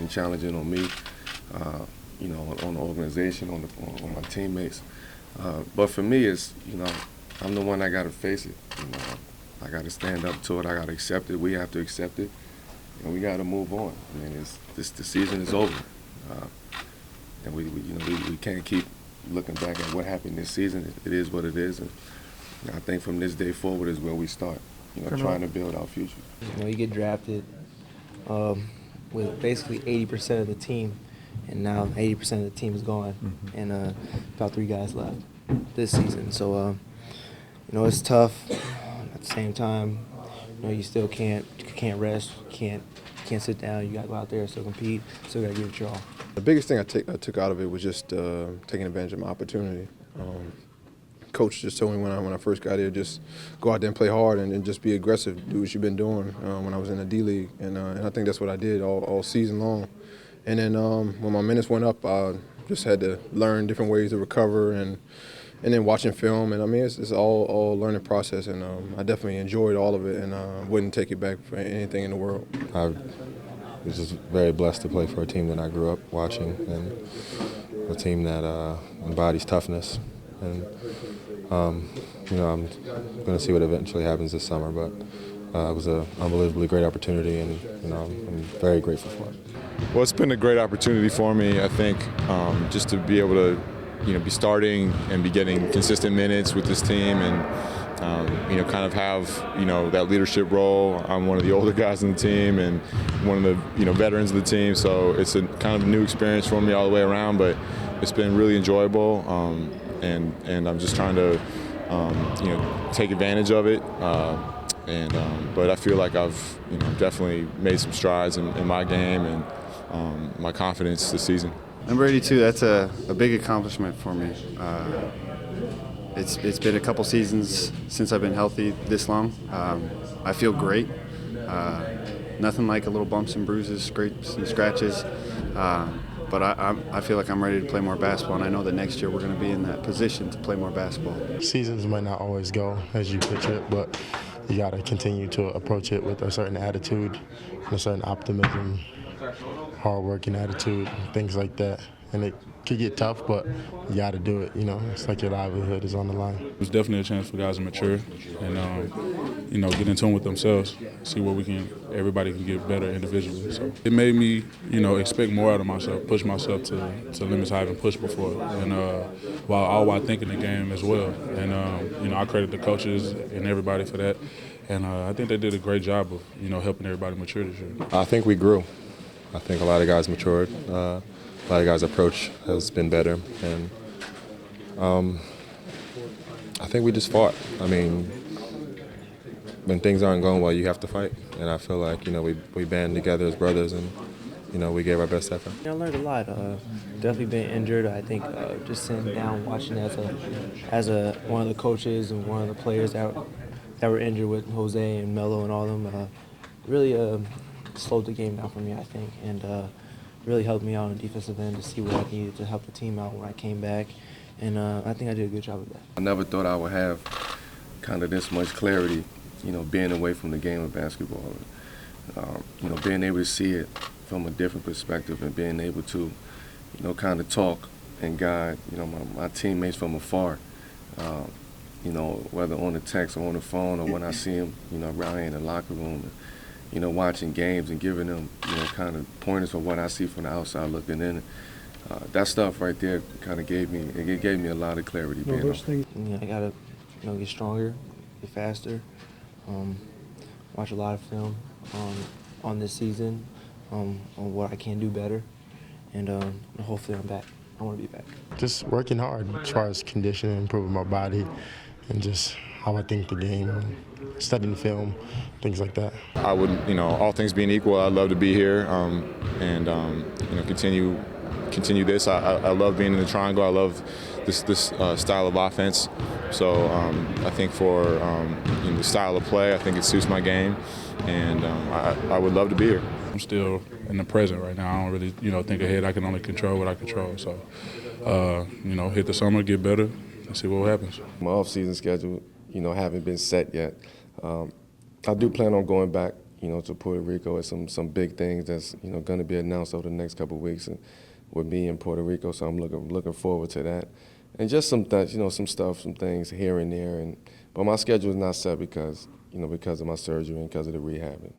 and challenging on me, on the organization, on my teammates. But for me, it's, I'm the one that got to face it. I got to stand up to it. I got to accept it. We have to accept it, and we got to move on. I mean, the season is over, and we can't keep looking back at what happened this season. It is what it is, and I think from this day forward is where we start. Trying to build our future. You get drafted with basically 80% of the team, and now 80% of the team is gone, and about 3 guys left this season. So, it's tough. At the same time, you still can't rest, can't sit down. You got to go out there, still compete, still got to give it your all. The biggest thing I took out of it was just taking advantage of my opportunity. Coach just told me when I first got here, just go out there and play hard and just be aggressive, do what you've been doing when I was in the D-League. And I think that's what I did all season long. And then when my minutes went up, I just had to learn different ways to recover and then watching film. And, I mean, it's all a learning process, and I definitely enjoyed all of it, and wouldn't take it back for anything in the world. I was just very blessed to play for a team that I grew up watching, and a team that embodies toughness. And I'm going to see what eventually happens this summer, but it was an unbelievably great opportunity, and I'm very grateful for it. Well, it's been a great opportunity for me, I think, just to be able to, be starting and be getting consistent minutes with this team, and kind of have, that leadership role. I'm one of the older guys on the team and one of the, veterans of the team, so it's a kind of a new experience for me all the way around, but it's been really enjoyable. And I'm just trying to, take advantage of it. But I feel like I've, definitely made some strides in my game and my confidence this season. Number 82, that's a big accomplishment for me. It's been a couple seasons since I've been healthy this long. I feel great. Nothing like a little bumps and bruises, scrapes and scratches. But I feel like I'm ready to play more basketball, and I know that next year we're going to be in that position to play more basketball. Seasons might not always go as you picture it, but you got to continue to approach it with a certain attitude, and a certain optimism, hard-working attitude, things like that. And it could get tough, but you got to do it. It's like your livelihood is on the line. It was definitely a chance for guys to mature and, get in tune with themselves, see where everybody can get better individually. So it made me, expect more out of myself, push myself to limits I haven't pushed before, and while thinking the game as well. And, I credit the coaches and everybody for that. And I think they did a great job of, helping everybody mature this year. I think we grew. I think a lot of guys matured. A lot of guys' approach has been better, and I think we just fought. I mean, when things aren't going well, you have to fight, and I feel like we band together as brothers, and we gave our best effort. I learned a lot. Definitely been injured. I think just sitting down watching as one of the coaches and one of the players that were injured with Jose and Melo and all of them really slowed the game down for me, I think, and really helped me out on the defensive end to see what I needed to help the team out when I came back, and I think I did a good job of that. I never thought I would have kind of this much clarity, being away from the game of basketball. Being able to see it from a different perspective and being able to, kind of talk and guide, my teammates from afar, whether on the text or on the phone or when I see them, around here in the locker room. Watching games and giving them, kind of pointers for what I see from the outside looking in. That stuff right there kind of gave me a lot of clarity. I gotta, get stronger, get faster, watch a lot of film on this season, on what I can do better, and hopefully I'm back. I want to be back. Just working hard as far as conditioning, improving my body, and just how I think the game, studying film, things like that. I would, all things being equal, I'd love to be here and continue this. I love being in the triangle. I love this style of offense. So I think for the style of play, I think it suits my game, and I would love to be here. I'm still in the present right now. I don't really, think ahead. I can only control what I control. So, hit the summer, get better, and see what happens. My off-season schedule, haven't been set yet. I do plan on going back, to Puerto Rico at some big things that's going to be announced over the next couple of weeks and with me in Puerto Rico. So I'm looking forward to that, and just some things here and there. But my schedule is not set because of my surgery and because of the rehabbing.